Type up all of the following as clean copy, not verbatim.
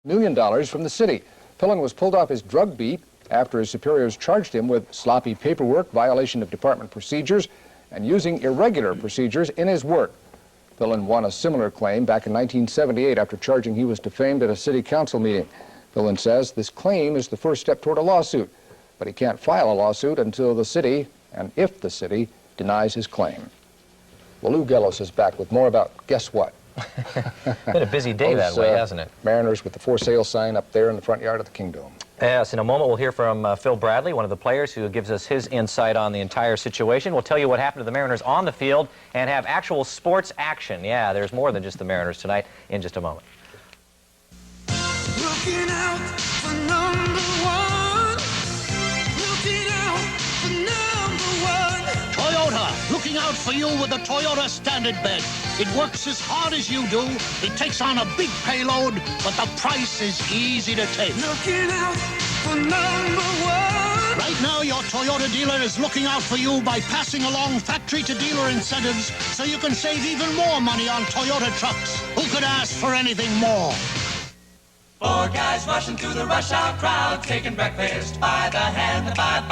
$1 million from the city. Pillen was pulled off his drug beat after his superiors charged him with sloppy paperwork, violation of department procedures, and using irregular procedures in his work. Pillen won a similar claim back in 1978 after charging he was defamed at a city council meeting. Pillen says this claim is the first step toward a lawsuit, but he can't file a lawsuit until the city, and if the city, denies his claim. Well, Lou Gellos is back with more about guess what? Been a busy day that way, hasn't it? Mariners with the for sale sign up there in the front yard of the Kingdome. Yes, in a moment we'll hear from Phil Bradley, one of the players who gives us his insight on the entire situation. We'll tell you what happened to the Mariners on the field and have actual sports action. Yeah, there's more than just the Mariners tonight in just a moment. Looking out for number one. Looking out for number one. Toyota, looking out for you with the Toyota Standard Bed. It works as hard as you do. It takes on a big payload, but the price is easy to take. Looking out for number one. Right now, your Toyota dealer is looking out for you by passing along factory-to-dealer incentives so you can save even more money on Toyota trucks. Who could ask for anything more? Four guys rushing through the rush-hour crowd, taking breakfast by the hand, by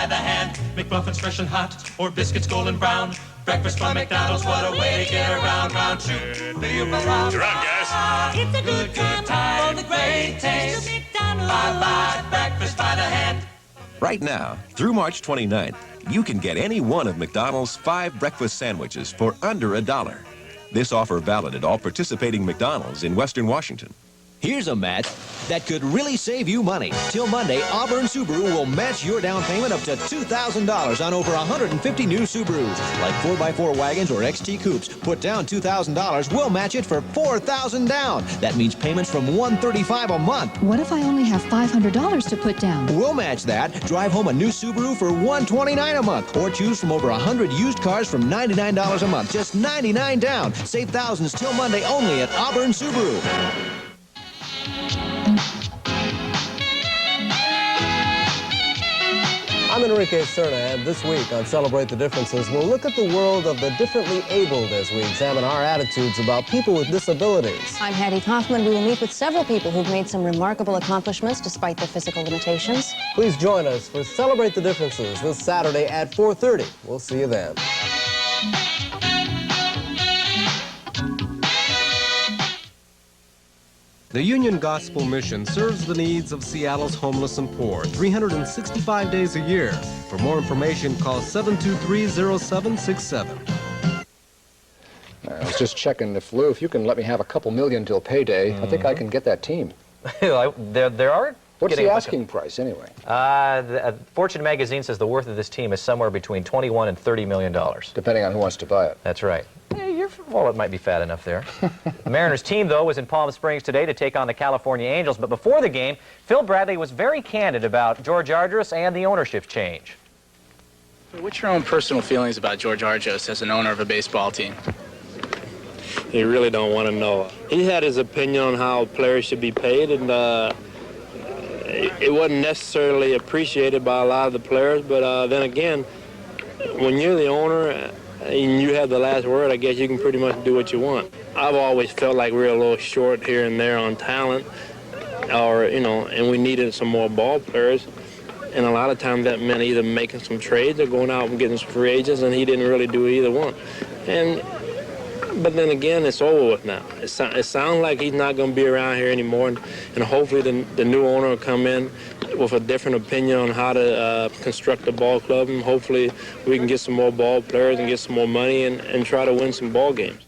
the hand. McMuffins fresh and hot, or biscuits golden brown. Breakfast from McDonald's, what a way to get around, round two. You're on, guys. It's a good time for the great taste. Bye-bye, breakfast by the hand. Right now, through March 29th, you can get any one of McDonald's 5 breakfast sandwiches for under $1. This offer valid at all participating McDonald's in Western Washington. Here's a match that could really save you money. Till Monday, Auburn Subaru will match your down payment up to $2,000 on over 150 new Subarus, like 4x4 wagons or XT coupes. Put down $2,000, we'll match it for $4,000 down. That means payments from $135 a month. What if I only have $500 to put down? We'll match that. Drive home a new Subaru for $129 a month, or choose from over 100 used cars from $99 a month. Just $99 down. Save thousands till Monday only at Auburn Subaru. I'm Enrique Cerna, and this week on Celebrate the Differences, we'll look at the world of the differently abled as we examine our attitudes about people with disabilities. I'm Hattie Kaufman. We will meet with several people who've made some remarkable accomplishments despite their physical limitations. Please join us for Celebrate the Differences this Saturday at 4:30. We'll see you then. The Union Gospel Mission serves the needs of Seattle's homeless and poor 365 days a year. For more information, call 723-0767. I was just checking if, Lou, if you can let me have a couple million till payday, I think I can get that team. there are... What's the asking price, anyway? Fortune magazine says the worth of this team is somewhere between $21 and $30 million. Depending on who wants to buy it. That's right. Your wallet might be fat enough there. The Mariners team, though, was in Palm Springs today to take on the California Angels. But before the game, Phil Bradley was very candid about George Argyros and the ownership change. What's your own personal feelings about George Argyros as an owner of a baseball team? You really don't want to know. He had his opinion on how players should be paid, and it wasn't necessarily appreciated by a lot of the players. But then again, when you're the owner and you have the last word, I guess you can pretty much do what you want. I've always felt like we're a little short here and there on talent, or, you know, and we needed some more ball players. And a lot of times that meant either making some trades or going out and getting some free agents, and he didn't really do either one. But then again, it's over with now. It sounds like he's not going to be around here anymore, and hopefully the new owner will come in with a different opinion on how to construct a ball club, and hopefully we can get some more ball players and get some more money and try to win some ball games.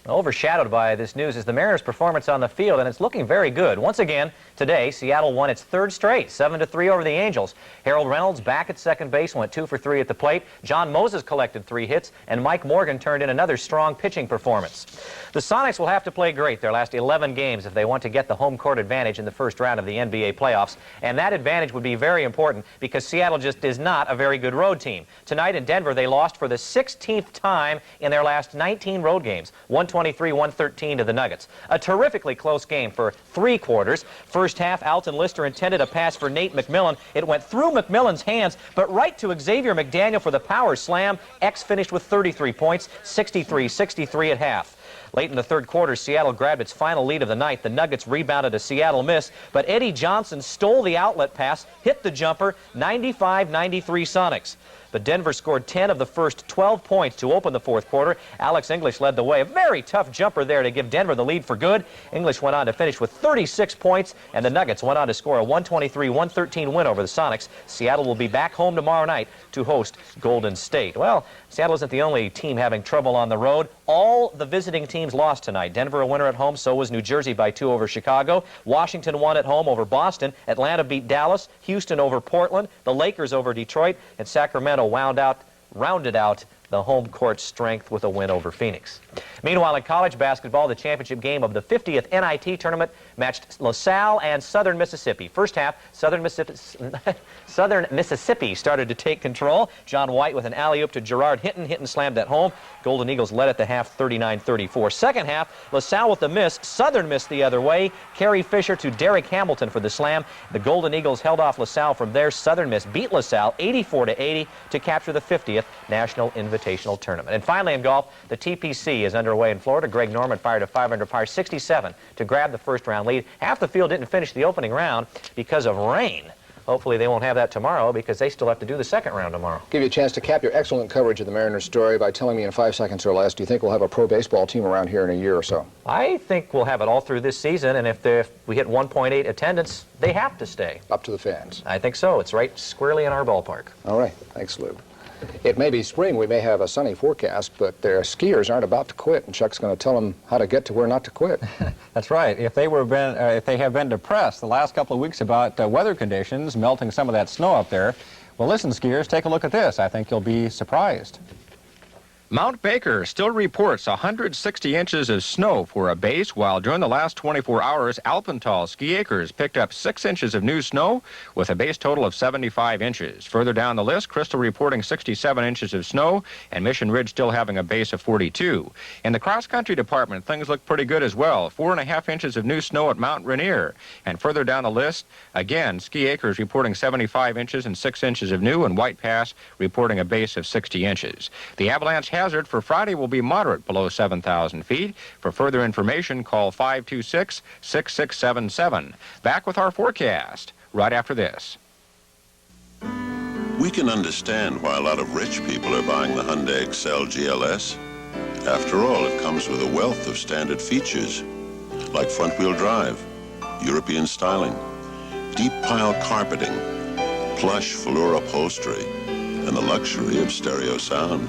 Overshadowed by this news is the Mariners' performance on the field, and it's looking very good. Once again, today, Seattle won its third straight, 7-3 over the Angels. Harold Reynolds back at second base, went 2 for 3 at the plate. John Moses collected 3 hits, and Mike Morgan turned in another strong pitching performance. The Sonics will have to play great their last 11 games if they want to get the home court advantage in the first round of the NBA playoffs, and that advantage would be very important because Seattle just is not a very good road team. Tonight in Denver, they lost for the 16th time in their last 19 road games, 123-113 to the Nuggets. A terrifically close game for 3 quarters. First half, Alton Lister intended a pass for Nate McMillan. It went through McMillan's hands, but right to Xavier McDaniel for the power slam. X finished with 33 points, 63-63 at half. Late in the third quarter, Seattle grabbed its final lead of the night. The Nuggets rebounded a Seattle miss, but Eddie Johnson stole the outlet pass, hit the jumper, 95-93 Sonics. But Denver scored 10 of the first 12 points to open the fourth quarter. Alex English led the way. A very tough jumper there to give Denver the lead for good. English went on to finish with 36 points, and the Nuggets went on to score a 123-113 win over the Sonics. Seattle will be back home tomorrow night to host Golden State. Well, Seattle isn't the only team having trouble on the road. All the visiting teams lost tonight. Denver a winner at home, so was New Jersey by 2 over Chicago. Washington won at home over Boston. Atlanta beat Dallas. Houston over Portland. The Lakers over Detroit. And Sacramento rounded out the home court strength with a win over Phoenix. Meanwhile, in college basketball, the championship game of the 50th NIT tournament matched LaSalle and Southern Mississippi. First half, Southern Mississippi started to take control. John White with an alley-oop to Gerard Hinton. Hinton slammed at home. Golden Eagles led at the half 39-34. Second half, LaSalle with the miss. Southern missed the other way. Kerry Fisher to Derek Hamilton for the slam. The Golden Eagles held off LaSalle from there. Southern Miss beat LaSalle 84-80 to capture the 50th National Invitational Tournament. And finally in golf, the TPC is underway in Florida. Greg Norman fired a 500 par 67 to grab the first round lead. Half the field didn't finish the opening round because of rain. Hopefully they won't have that tomorrow because they still have to do the second round tomorrow. Give you a chance to cap your excellent coverage of the Mariners story by telling me in 5 seconds or less, do you think we'll have a pro baseball team around here in a year or so? I think we'll have it all through this season, and if we hit 1.8 attendance, they have to stay. Up to the fans. I think so. It's right squarely in our ballpark. All right. Thanks, Lou. It may be spring, we may have a sunny forecast, but their skiers aren't about to quit, and Chuck's going to tell them how to get to where not to quit. That's right. If they have been depressed the last couple of weeks about weather conditions, melting some of that snow up there, well, listen, skiers, take a look at this. I think you'll be surprised. Mount Baker still reports 160 inches of snow for a base, while during the last 24 hours, Alpental Ski Acres picked up 6 inches of new snow with a base total of 75 inches. Further down the list, Crystal reporting 67 inches of snow, and Mission Ridge still having a base of 42. In the cross-country department, things look pretty good as well. 4.5 inches of new snow at Mount Rainier. And further down the list, again, Ski Acres reporting 75 inches and 6 inches of new, and White Pass reporting a base of 60 inches. The avalanche hazard for Friday will be moderate below 7,000 feet. For further information, call 526-6677. Back with our forecast right after this. We can understand why a lot of rich people are buying the Hyundai Excel GLS. After all, it comes with a wealth of standard features, like front-wheel drive, European styling, deep pile carpeting, plush velour upholstery, and the luxury of stereo sound.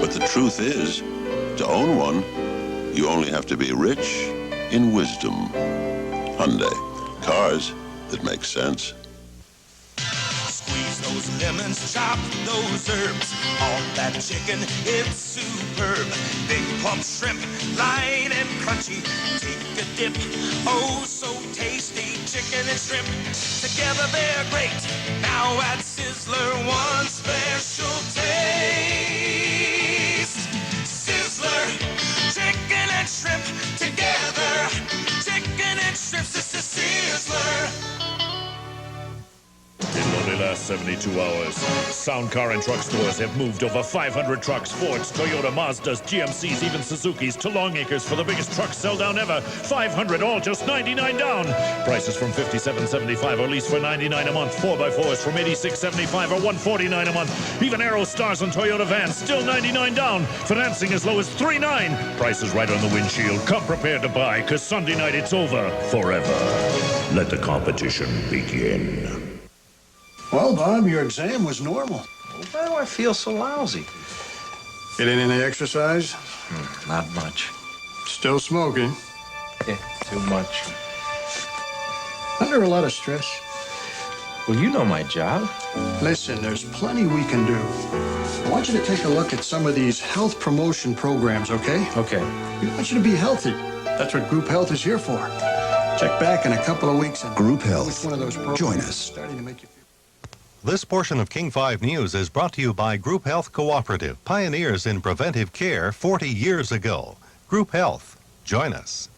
But the truth is, to own one, you only have to be rich in wisdom. Hyundai, cars that make sense. Squeeze those lemons, chop those herbs. On that chicken, it's superb. Big plump shrimp, light and crunchy. Take a dip, oh so tasty. Chicken and shrimp, together they're great. Now at Sizzler, one special taste. Sizzler, chicken and shrimp, together. Chicken and shrimp, Sizzler. It will only last 72 hours. Sound Car and Truck stores have moved over 500 trucks, Fords, Toyota, Mazdas, GMCs, even Suzuki's to Longacres for the biggest truck sell down ever. 500, all just 99 down. Prices from $57.75 or lease for 99 a month. 4x4s from $86.75 or $149 a month. Even Aerostars and Toyota vans still 99 down. Financing as low as $3.9. Prices right on the windshield. Come prepared to buy, because Sunday night it's over forever. Let the competition begin. Well, Bob, your exam was normal. Why do I feel so lousy? Getting any exercise? Not much. Still smoking? Yeah, too much. Under a lot of stress? Well, you know my job. Listen, there's plenty we can do. I want you to take a look at some of these health promotion programs, okay? Okay. We want you to be healthy. That's what Group Health is here for. Check back in a couple of weeks and Group which Health. one of those programs Join is us. starting to make you feel. This portion of King 5 News is brought to you by Group Health Cooperative, pioneers in preventive care 40 years ago. Group Health. Join us.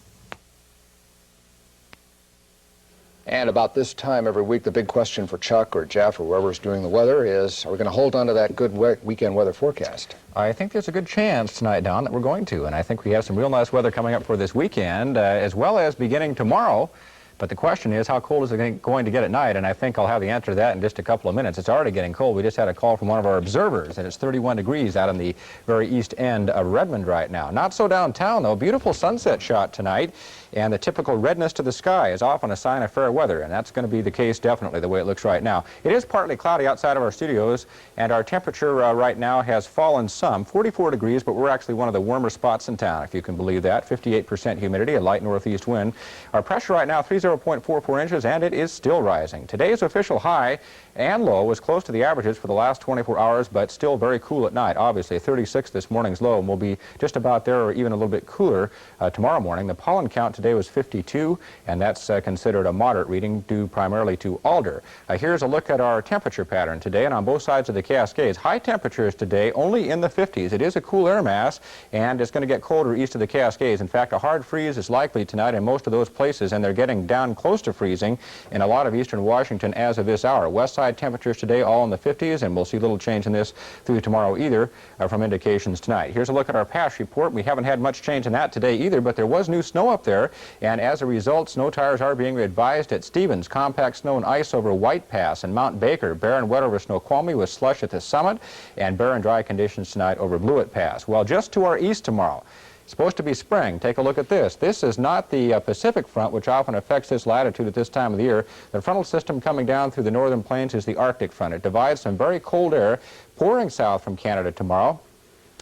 And about this time every week, the big question for Chuck or Jeff or whoever's doing the weather is, are we going to hold on to that good weekend weather forecast? I think there's a good chance tonight, Don, that we're going to. And I think we have some real nice weather coming up for this weekend, as well as beginning tomorrow. But the question is, how cold is it going to get at night? And I think I'll have the answer to that in just a couple of minutes. It's already getting cold. We just had a call from one of our observers, and it's 31 degrees out in the very east end of Redmond right now. Not so downtown, though. Beautiful sunset shot tonight. And the typical redness to the sky is often a sign of fair weather, and that's going to be the case definitely the way it looks right now. It is partly cloudy outside of our studios, and our temperature right now has fallen some, 44 degrees, but we're actually one of the warmer spots in town, if you can believe that. 58% humidity, a light northeast wind. Our pressure right now, 30.44 inches, and it is still rising. Today's official high and low was close to the averages for the last 24 hours, but still very cool at night. Obviously, 36 this morning's low, and we'll be just about there or even a little bit cooler tomorrow morning. The pollen count today was 52, and that's considered a moderate reading due primarily to alder. Here's a look at our temperature pattern today, and on both sides of the Cascades. High temperatures today only in the 50s. It is a cool air mass, and it's going to get colder east of the Cascades. In fact, a hard freeze is likely tonight in most of those places, and they're getting down close to freezing in a lot of eastern Washington as of this hour. West side temperatures today all in the 50s, and we'll see little change in this through tomorrow either from indications tonight. Here's a look at our pass report. We haven't had much change in that today either, but there was new snow up there, and as a result, snow tires are being advised at Stevens. Compact snow and ice over White Pass and Mount Baker. Bare and wet over Snoqualmie with slush at the summit, and bare and dry conditions tonight over Blewett Pass. Well, just to our east tomorrow, it's supposed to be spring. Take a look at this. This is not the Pacific front, which often affects this latitude at this time of the year. The frontal system coming down through the northern plains is the Arctic front. It divides some very cold air pouring south from Canada tomorrow.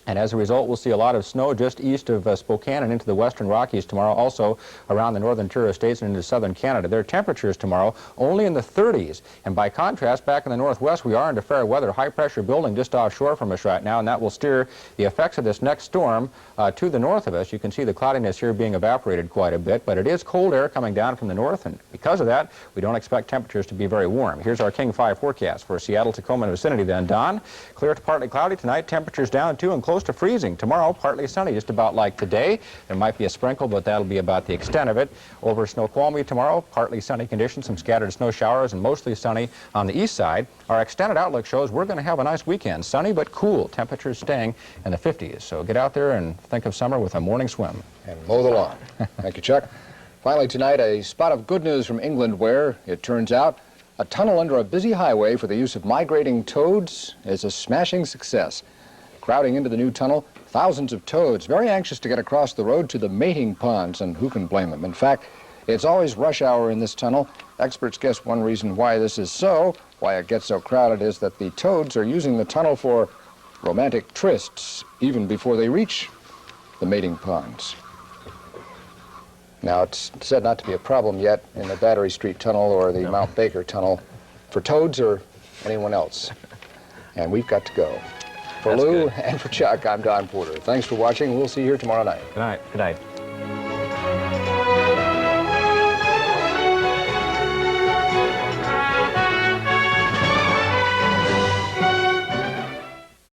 And as a result, we'll see a lot of snow just east of Spokane and into the western Rockies tomorrow, also around the northern Ontario states and into southern Canada. Their temperatures tomorrow only in the 30s. And by contrast, back in the northwest, we are into fair weather. High pressure building just offshore from us right now, and that will steer the effects of this next storm to the north of us. You can see the cloudiness here being evaporated quite a bit, but it is cold air coming down from the north, and because of that, we don't expect temperatures to be very warm. Here's our King 5 forecast for Seattle, Tacoma, and vicinity then. Don, clear to partly cloudy tonight. Temperatures down to and close to freezing. Tomorrow, partly sunny, just about like today. There might be a sprinkle, but that'll be about the extent of it. Over Snoqualmie tomorrow, partly sunny conditions, some scattered snow showers, and mostly sunny on the east side. Our extended outlook shows we're going to have a nice weekend. Sunny but cool. Temperatures staying in the 50s. So get out there and think of summer with a morning swim. And mow the lawn. Thank you, Chuck. Finally tonight, a spot of good news from England where, it turns out, a tunnel under a busy highway for the use of migrating toads is a smashing success. Crowding into the new tunnel, thousands of toads, very anxious to get across the road to the mating ponds, and who can blame them? In fact, it's always rush hour in this tunnel. Experts guess one reason why this is so, why it gets so crowded, is that the toads are using the tunnel for romantic trysts even before they reach the mating ponds. Now, it's said not to be a problem yet in the Battery Street Tunnel or the Mount Baker Tunnel for toads or anyone else. And we've got to go. For Lou and for Chuck, I'm Don Porter. Thanks for watching. We'll see you here tomorrow night. Good night. Good night.